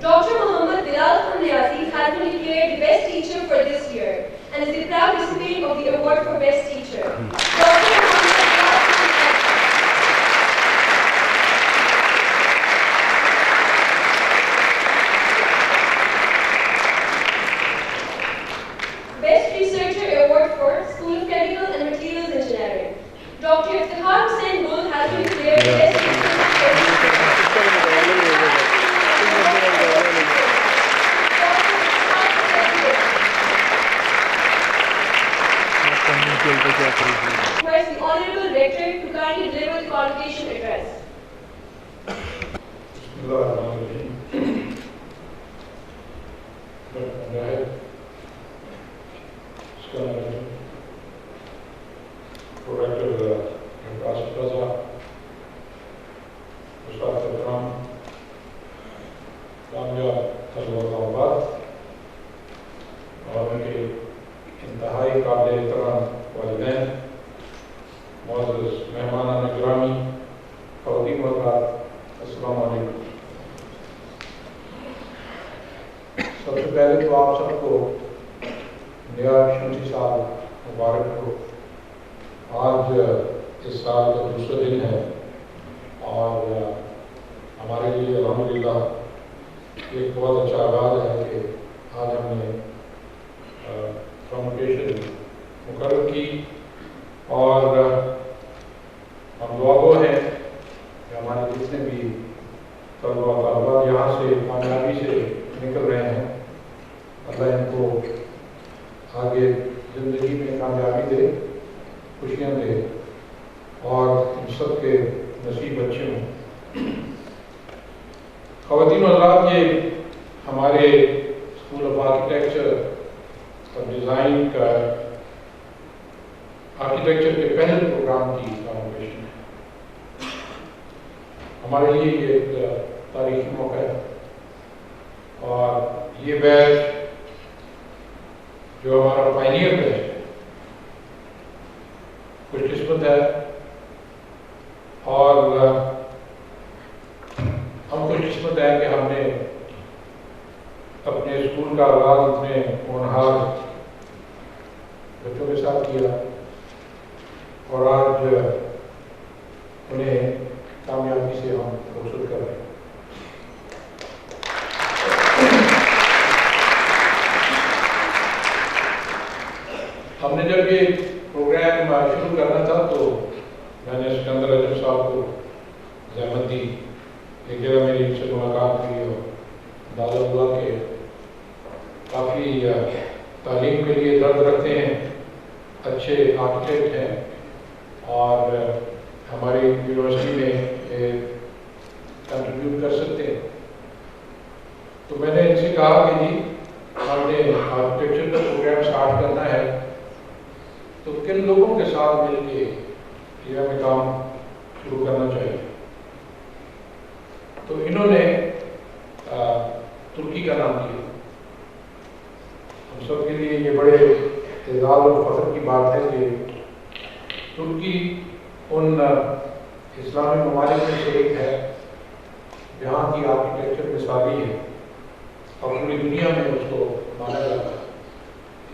Dr. Muhammad Bilal Khan Niazi has been declared the best teacher for this year and is the proud recipient of the award for best teacher. Dr. Muhammad Bilal Khan Niazi. Best Researcher Award for School of Chemical and Materials Engineering. Dr. Iftihar Hussain Gul has been declared the best teacher request the Honorable Rector to kindly deliver the convocation address. اور ان کے انتہائی قابل احترام والدین، معزز مہمانان گرامی، خواتین و حضرات، السلام علیکم۔ سب سے پہلے تو آپ سب کو نیا شمسی سال مبارک ہو۔ آج اس سال کا دوسرا دن ہے اور ہمارے لیے الحمدللہ ایک بہت اچھا آغاز ہے کہ آج ہم نے کانوکیشن مقرر کی اور ہم دعا گو ہیں کہ ہمارے جتنے بھی طلبہ و طالبات یہاں سے کامیابی سے نکل رہے ہیں، اللہ ان کو آگے زندگی میں کامیابی دے، خوشیاں دے اور ان سب کے نصیب اچھے ہوں۔ خواتین و حضرات، یہ ہمارے اسکول آف آرکیٹیکچر اور ڈیزائن کا آرکیٹیکچر کے پہلے پروگرام کی کانوکیشن ہے۔ ہمارے لیے یہ ایک تاریخی موقع ہے اور یہ بیچ جو ہمارا پائنیئر بیچ ہے، خوش قسمت ہے اور ہم خوش قسمت ہے کہ ہم نے اپنے اسکول کا آغاز اتنے ہونہار بچوں کے ساتھ کیا اور آج انہیں کامیابی سے ہم مبسوط کر رہے ہیں۔ ہم نے جب یہ پروگرام شروع کرنا تھا تو میں نے سکندر اجم صاحب کو زحمت دی کہ میری ان سے ملاقات ہوئی اور اندازہ ہوا کہ کافی تعلیم کے لیے درد رکھتے ہیں، اچھے آرکیٹیکٹ ہیں اور ہماری یونیورسٹی میں کنٹریبیوٹ کر سکتے ہیں۔ تو میں نے ان سے کہا کہ جی ہم نے آرکیٹیکچر کا پروگرام سٹارٹ کرنا ہے تو کن لوگوں کے ساتھ مل کے یہ ہمیں کام شروع کرنا چاہیے۔ تو انہوں نے ترکی کا نام لیا۔ ہم سب کے لیے یہ بڑے اعزاز اور فخر کی بات ہے کہ ترکی ان اسلامی ممالک میں سے ایک ہے جہاں کی آرکیٹیکچر مثالی ہے اور پوری دنیا میں اس کو مانا جاتا ہے۔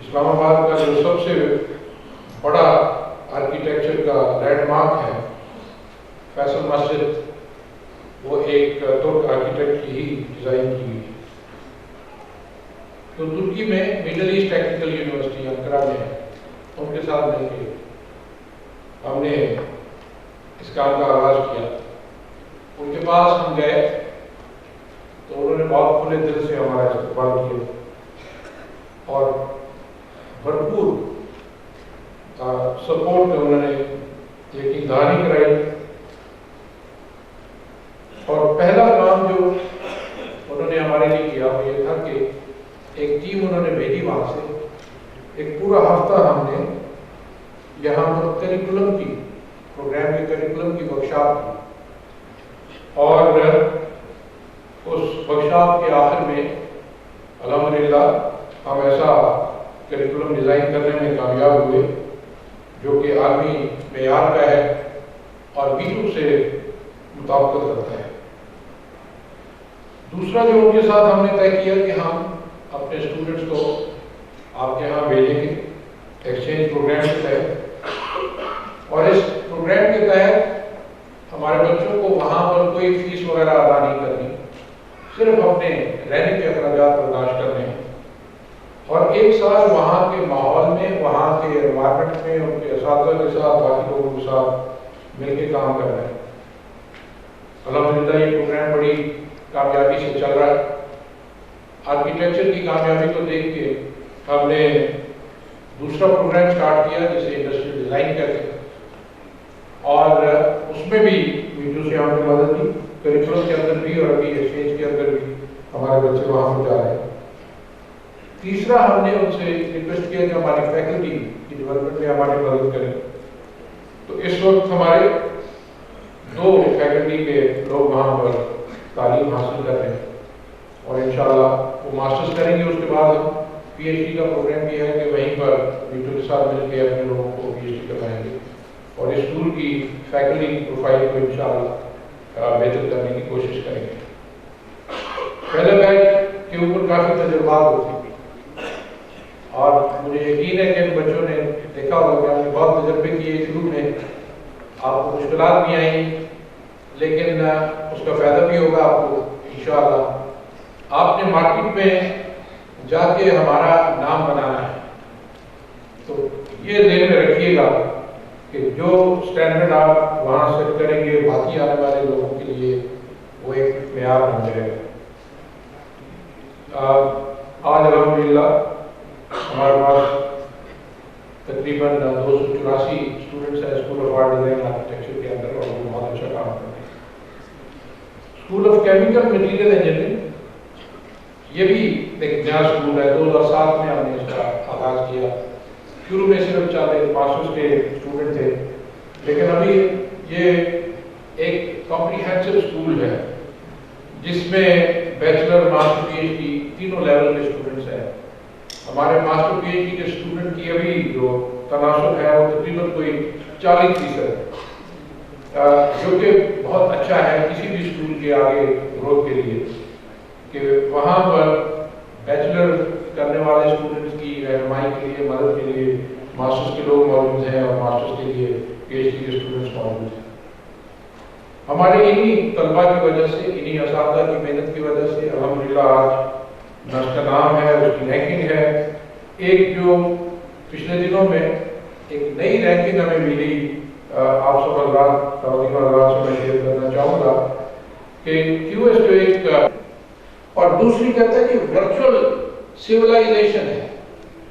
اسلام آباد کا جو سب سے بڑا آرکیٹیکچر کا لینڈ مارک ہے فیصل مسجد، وہ ایک ترک آرکیٹیکٹ کی ہی ڈیزائن کی ہوئی ہے۔ تو ترکی میں مڈل ایسٹ ٹیکنیکل یونیورسٹی انقرہ میں ان کے ساتھ مل کے ہم نے اس کام کا آغاز کیا۔ ان کے پاس ہم گئے تو انہوں نے بہت کھلے دل سے ہمارا استقبال کیا اور بھرپور سپورٹ میں انہوں نے یقین دہانی کرائی اور پہلا کام جو انہوں نے ہمارے لیے کیا وہ یہ تھا کہ ایک ٹیم انہوں نے بھیجی وہاں سے، ایک پورا ہفتہ ہم نے یہاں پر کریکولم کی پروگرام کے کریکولم کی ورکشاپ کی اور اس ورکشاپ کے آخر میں الحمدللہ ہم ایسا کریکولم ڈیزائن کرنے میں کامیاب ہوئے جو کہ عالمی معیار کا ہے اور B2 سے مطابقت رکھتا ہے۔ دوسرا جو ان کے ساتھ ہم نے طے کیا کہ ہم اپنے اسٹوڈنٹس کو آپ کے یہاں بھیجیں گے ایکسچینج پروگرام کے تحت، اور اس پروگرام کے تحت ہمارے بچوں کو وہاں پر کوئی فیس وغیرہ ادا نہیں کرنی، صرف اپنے رہنے کے اخراجات برداشت کرنے ہیں، اور ایک سال وہاں کے ماحول میں، وہاں کے انوائرمنٹ میں، ان کے اساتذہ کے ساتھ، باقی لوگوں کے ساتھ مل کے کام کرنا ہے۔ الحمدللہ یہ پروگرام بڑی کامیابی سے چل رہا ہے۔ آرکیٹیکچر کی کامیابی کو دیکھ کے ہم نے دوسرا پروگرام سٹارٹ کیا جسے انڈسٹریل ڈیزائن کہتے ہیں، اور اس میں بھی ویڈیو سے ہم نے مدد دی، کریکولم کے اندر بھی اور ابھی ایکسچینج کے اندر بھی ہمارے بچے وہاں پر جا رہے ہیں۔ تیسرا ہم نے ان سے ریکویسٹ کیا کہ ہماری فیکلٹی کی ڈیولپمنٹ میں ہماری مدد کریں، تو اس وقت ہمارے 2 فیکلٹی کے لوگ وہاں پر تعلیم حاصل کر رہے ہیں، اور انشاءاللہ وہ ماسٹرز کریں گے۔ اس کے بعد ہم پی ایچ ڈی کا پروگرام بھی ہے کہ وہیں پر ویڈیو کے ساتھ مل کے اپنے لوگوں کو پی ایچ ڈی کروائیں گے، اور اس اسکول کی فیکلٹی پروفائل کو انشاءاللہ بہتر کرنے کی کوشش کریں گے۔ پہلے بیچ کے اوپر کافی تجربات ہوتے ہیں، اور مجھے یقین ہے کہ ان بچوں نے دیکھا ہوگا کہ ہم نے بہت تجربے کیے شروع میں، آپ کو مشکلات بھی آئیں لیکن اس کا فائدہ بھی ہوگا آپ کو انشاءاللہ۔ آپ نے مارکیٹ میں جا کے ہمارا نام بنانا ہے، تو یہ ذہن میں رکھیے گا کہ جو سٹینڈرڈ آپ وہاں سیٹ کریں گے باقی آنے والے لوگوں کے لیے وہ ایک معیار بن جائے گا۔ آج الحمدللہ ہمارے پاس تقریباً 284 اسٹوڈنٹس ہیں school of art design architecture کے اندر، اور وہ بہت اچھا کام کرتے ہیں۔ School of chemical material engineering یہ بھی ایک نیا اسکول ہے، 2007 میں ہم نے اس کا آغاز کیا۔ شروع میں صرف 40 ماسٹرز کے اسٹوڈنٹ تھے، لیکن ابھی یہ ایک کمپریہنسو اسکول ہے جس میں bachelor, master, P H D تینوں لیول کے اسٹوڈنٹس ہیں۔ ہمارے ماسٹر پی ایچ ڈی کے اسٹوڈنٹ کی ابھی جو تناسب ہے وہ تقریباً کوئی 40% ہے، جو کہ بہت اچھا ہے کسی بھی اسکول کے آگے گروتھ کے لیے، کہ وہاں پر بیچلر کرنے والے اسٹوڈنٹس کی رہنمائی کے لیے، مدد کے لیے ماسٹرز کے لوگ موجود ہیں، اور ماسٹرز کے لیے پی ایچ ڈی کے اسٹوڈنٹس موجود ہیں۔ ہمارے انہی طلباء کی وجہ سے، انہی اساتذہ کی محنت کی وجہ سے الحمدللہ آج اس کا نام ہے، اس کی رینکنگ ہے۔ ایک جو پچھلے دنوں میں ایک نئی رینکنگ ہمیں ملی، آپ سب حضرات، خواتین حضرات سے میں شیئر کرنا چاہوں گا کہ کیو ایس جو ایک، اور دوسری کہتا ہے کہ ورچوئل سیولائزیشن ہے۔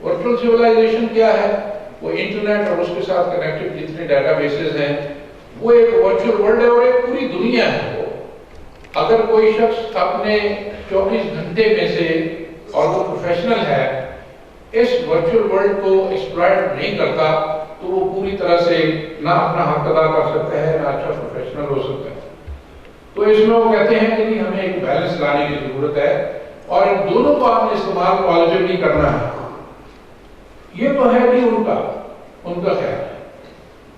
ورچوئل سیولائزیشن کیا ہے؟ وہ انٹرنیٹ اور اس کے ساتھ کنیکٹڈ جتنے ڈیٹا بیسز ہیں وہ ایک ورچوئل ورلڈ ہے، اور ایک پوری دنیا ہے۔ وہ اگر کوئی شخص اپنے 24 گھنٹے میں سے، اور وہ پروفیشنل ہے، اس ورچوئل ورلڈ کو ایکسپلائٹ نہیں کرتا تو وہ پوری طرح سے نہ اپنا حق ادا کر سکتا ہے، نہ اچھا پروفیشنل ہو سکتا ہے۔ تو اس میں وہ کہتے ہیں کہ ہمیں ایک بیلنس لانے کی ضرورت ہے، اور ان دونوں کو آپ نے استعمال پازیٹیولی کرنا ہے۔ یہ تو ہے کہ ان کا خیال ہے۔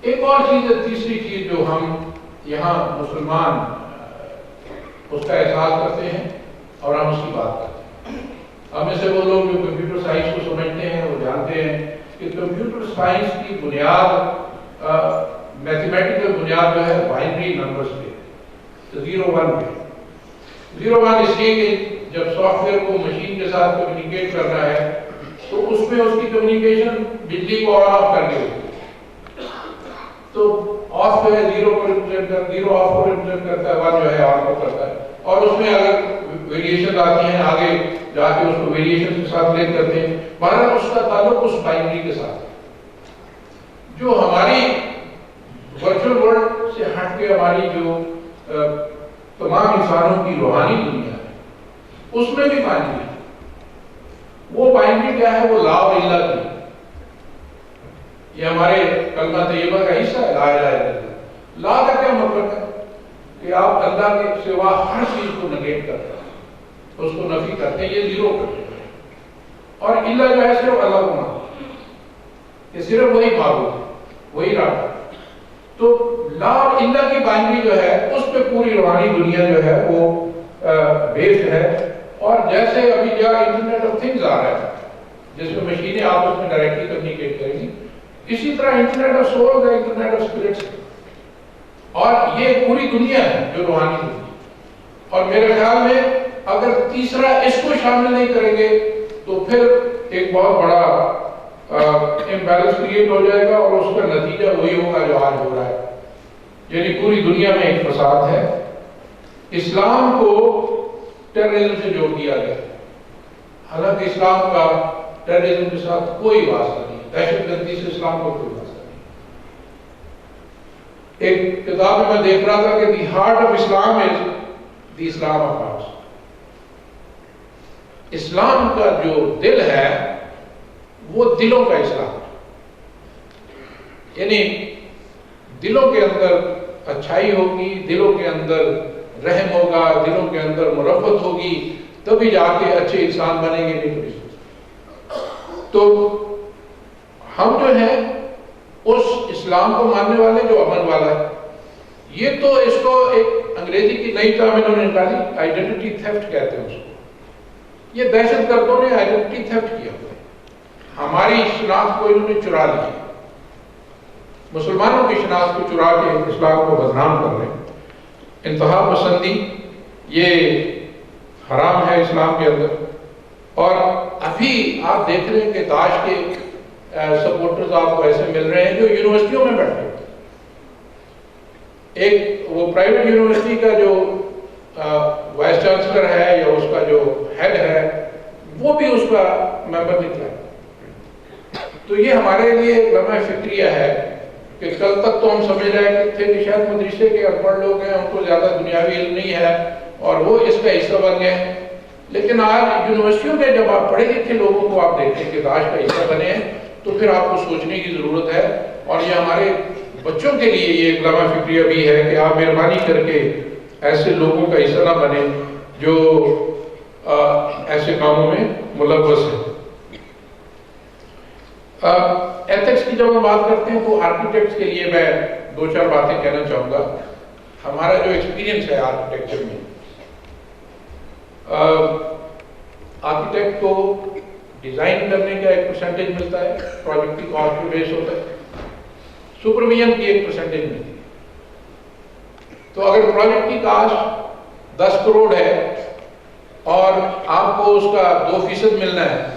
ایک اور چیز ہے، تیسری چیز جو ہم یہاں مسلمان اس کا احساس کرتے ہیں اور ہم اس کی بات کرتے ہیں۔ ہم میں سے وہ لوگ جو کمپیوٹر سائنس کو سمجھتے ہیں وہ جانتے ہیں کہ کمپیوٹر سائنس کی بنیاد، میتھمیٹیکل بنیاد جو ہے بائنری نمبرز پہ، 0-1 پہ۔ 0-1 اس لیے کہ جب سافٹ ویئر کو مشین کے ساتھ کمیونیکیٹ کرنا ہے تو اس میں اس کی کمیونیکیشن بجلی کو آن آف کرنی ہوتی ہے، تو آف جو ہے 0 کو ریپرزینٹ کرتا ہے، 0 آف کو ریپرزینٹ کرتا ہے، 1 جو ہے آن کو کرتا ہے، اور اس میں اگر ویریشن آتی ہیں آگے جا کے اس کو ویریشن کے ساتھ لنک کرتے ہیں۔ مگر اس کا تعلق اس بائنری کے ساتھ جو ہماری ورچوئل ورلڈ سے ہٹ کے ہماری جو تمام انسانوں کی روحانی دنیا ہے اس میں بھی بائنری ہے۔ وہ بائنری کیا ہے؟ وہ لا الا کی، یہ ہمارے کلمہ طیبہ کا حصہ ہے، لا الہ الا اللہ۔ لا کا کیا مطلب ہے؟ کہ آپ اللہ کے سوا ہر چیز کو نگیٹ کرتے ہیں، اس کو نفی کرتے ہیں، یہ 0 کرتے ہیں، اور اللہ جو ہے صرف اللہ کو مانتے ہیں کہ صرف وہی معبود ہے، وہی رب ہے۔ تو لا اور اللہ کی بائنری جو ہے اس پہ پوری روحانی دنیا جو ہے وہ بیس ہے. اور جیسے ابھی جو انٹرنیٹ آف تھنگز آ رہا ہے جس میں مشینیں آپس میں ڈائریکٹلی کمیونیکیٹ کریں گی, اسی طرح انٹرنیٹ آف سولز ہے, انٹرنیٹ آف اسپرٹس ہے, اور یہ پوری دنیا ہے جو روحانی دنیا. اور میرے خیال میں اگر تیسرا اس کو شامل نہیں کریں گے تو پھر ایک بہت بڑا امبیلنس کریٹ ہو جائے گا, اور اس کا نتیجہ وہی ہوگا جو آج ہو رہا ہے, یعنی پوری دنیا میں ایک فساد ہے. اسلام کو ٹیررزم سے جوڑ دیا گیا, حالانکہ اسلام کا ٹیررزم کے ساتھ کوئی واسطہ نہیں, دہشت گردی سے اسلام کو کوئی واسطہ نہیں. ایک کتاب میں دیکھ رہا تھا کہ the heart of Islam is the Islam of hearts. اسلام کا جو دل ہے وہ دلوں کا اسلام, یعنی دلوں کے اندر اچھائی ہوگی, دلوں کے اندر رحم ہوگا, دلوں کے اندر مرفت ہوگی, تبھی جا کے اچھے انسان بنیں گے. نہیں تو ہم جو ہیں اس اسلام کو ماننے والے جو امن والا ہے, یہ تو اس کو ایک انگریزی کی نئی ٹرم انہوں نے نکالی, آئیڈینٹی تھیفٹ کہتے ہیں اس کو. یہ دہشت گردوں نے آئیڈینٹی تھیفٹ کیا, ہماری شناخت کو انہوں نے چرا لی, مسلمانوں کی شناخت کو چرا کے اسلام کو بدنام کر رہے ہیں. انتہا پسندی یہ حرام ہے اسلام کے اندر. اور ابھی آپ دیکھ رہے ہیں کہ داعش کے سپورٹرز آپ کو ایسے مل رہے ہیں جو یونیورسٹیوں میں بیٹھے ہیں. ایک وہ پرائیویٹ یونیورسٹی کا جو وائس چانسلر ہے یا اس کا جو ہیڈ ہے وہ بھی اس کا ممبر نکلا ہے. تو یہ ہمارے لیے لمحہ فکریہ ہے کہ کل تک تو ہم سمجھ رہے تھے کہ شاید مدرسے کے ان پڑھ لوگ ہیں, ان کو زیادہ دنیاوی علم نہیں ہے اور وہ اس کا حصہ بن گئے ہیں. لیکن آج یونیورسٹیوں میں جب آپ پڑھے لکھے لوگوں کو آپ دیکھیں کہ داعش کا حصہ بنے ہیں تو پھر آپ کو سوچنے کی ضرورت ہے. اور یہ ہمارے بچوں کے لیے یہ ایک لمحہ فکریہ بھی ہے کہ آپ مہربانی کر کے ایسے لوگوں کا حصہ نہ بنے جو ایسے کاموں میں ملوث ہیں. ایتھکس کی جب ہم بات کرتے ہیں تو آرکیٹیکٹس کے لیے میں دو چار باتیں کہنا چاہوں گا. ہمارا جو ایکسپیرینس ہے آرکیٹیکچر میں, آرکیٹیکٹ کو ڈیزائن کرنے کا ایک پرسنٹیج ملتا ہے, پروجیکٹ کی کاسٹ پہ بیس ہوتا ہے, سپرویژن کی ایک پرسنٹیج ملتی ہے. تو اگر پروجیکٹ کی کاسٹ 10 کروڑ ہے اور آپ کو اس کا 2% ملنا ہے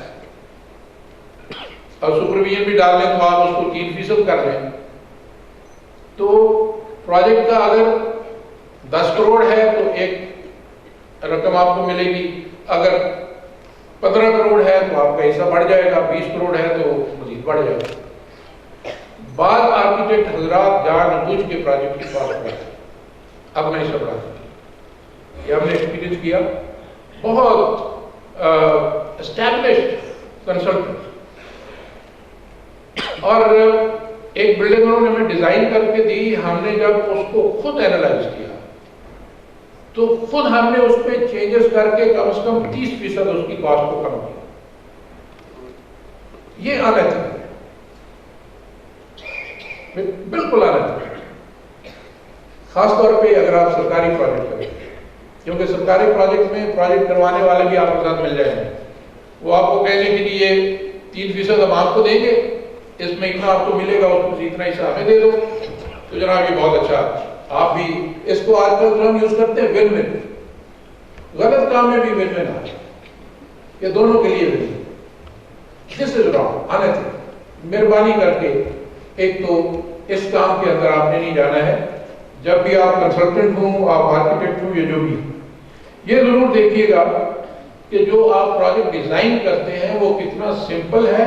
اور سپرویژن بھی ڈال لیں تو آپ اس کو 3% کر لیں, تو پروجیکٹ کا اگر 10 کروڑ ہے تو ایک رقم آپ کو ملے گی, اگر 15 کروڑ ہے تو آپ کا حصہ بڑھ جائے گا, 20 کروڑ ہے تو مزید بڑھ جائے گا. بعض آرکیٹیکٹ حضرات جان بوجھ کے پروجیکٹ کی کاسٹ بڑھاتے ہیں, اب میں حصہ بڑھاتا ہوں. یہ ہم نے ایکسپیرینس کیا. بہت اسٹیبلشڈ کنسلٹنٹ, اور ایک بلڈنگ انہوں نے ہمیں ڈیزائن کر کے دی. ہم نے جب اس کو خود اینالائز کیا تو خود ہم نے اس پہ چینجز کر کے کم سے کم 30% اس کی کاسٹ کو کم کیا. یہ انیتھیکل ہے, بالکل انیتھیکل, خاص طور پہ اگر آپ سرکاری پروجیکٹ کریں, کیونکہ سرکاری پروجیکٹ میں پروجیکٹ کروانے والے بھی آپ کے ساتھ مل جائیں گے. وہ آپ کو کہنے کے لیے 3% ہم آپ کو دیں گے, اس میں اتنا آپ کو ملے گا, اس کو اتنا حصہ ہمیں دے دو. تو جناب یہ بہت اچھا, آپ بھی اس کو آج کل ہم یوز کرتے ہیں ون ون. غلط کام میں بھی ون ون آ جائے, یہ دونوں کے لیے ون. This is wrong, انیتھیکل. مہربانی کر کے ایک تو اس کام کے اندر آپ نے نہیں جانا ہے. جب بھی آپ کنسلٹنٹ ہوں, آپ آرکیٹیکٹ ہوں, یہ جو بھی, یہ ضرور دیکھیے گا کہ جو آپ پروجیکٹ ڈیزائن کرتے ہیں وہ کتنا سمپل ہے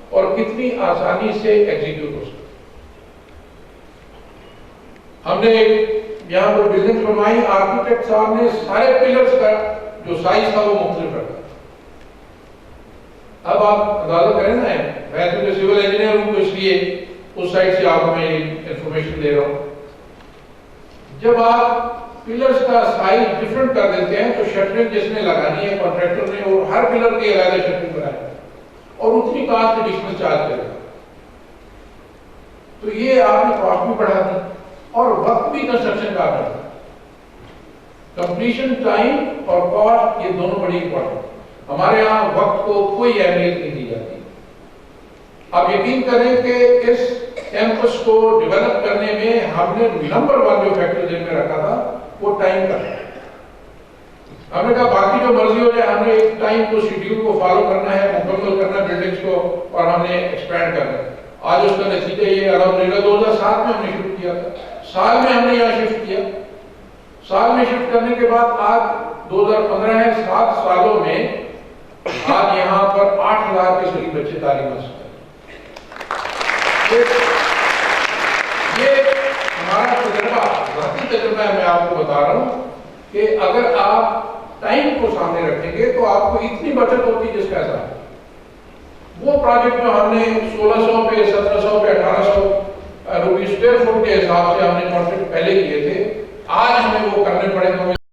اور کتنی آسانی سے ایگزیکیوٹ ہو سکتا. ہم نے یہاں پر بلڈنگ بنوائی, آرکیٹیکٹ صاحب نے سارے پلرز کا جو سائز تھا وہ مختلف رکھا. اب آپ اندازہ کریں نا, میں تو سول انجینئر ہوں تو اس لیے اس سائڈ سے آپ میں انفارمیشن دے رہا ہوں. جب آپ پلرز کا سائز ڈفرنٹ کر دیتے ہیں تو شٹرنگ جس نے لگانی ہے کانٹریکٹر نے, اور ہر پلر کی علیحدہ شٹرنگ بنائی اور اتنی کاسٹ ایڈیشنل چارج کرے گا, تو یہ آپ نے کاسٹ بھی بڑھا دی اور وقت بھی کنسٹرکشن کا بڑھا. کمپلیشن ٹائم اور کاسٹ یہ دونوں بڑی امپورٹنٹ. ہمارے یہاں وقت کو کوئی اہمیت نہیں دی جاتی. آپ یقین کریں کہ اس کیمپس کو ڈیولپ کرنے میں ہم نے نمبر 1 جو فیکٹر ذہن میں رکھا تھا وہ ٹائم کا ہے. ہم نے کہا باقی جو مرضی ہو جائے, ہم نے ایک ٹائم کو شیڈیول کو فالو کرنا ہے, مکمل کرنا ہے بلڈنگز کو, اور ہم نے ایکسپینڈ کرنا ہے. آج اس کا نتیجہ یہ الحمدللہ 2007 میں ہم نے شروع کیا تھا, سال میں ہم نے یہاں شفٹ کیا. سال میں شفٹ کرنے کے بعد آج 2015 ہے, 7 سالوں میں آج یہاں پر 8,000 کے قریب بچے تعلیم حاصل کریں. یہ ہمارا تجربہ, ذاتی تجربہ ہے, میں آپ کو بتا رہا ہوں کہ اگر آپ ٹائم کو سامنے رکھیں گے تو آپ کو اتنی بچت ہوتی ہے جس کا ایسا. وہ پروجیکٹ جو ہم نے 1600 پہ 1700 پہ 1800 روپے اسکوائر فٹ کے حساب سے ہم نے کانٹریکٹ پہلے کیے تھے, آج ہمیں وہ کرنے پڑے تو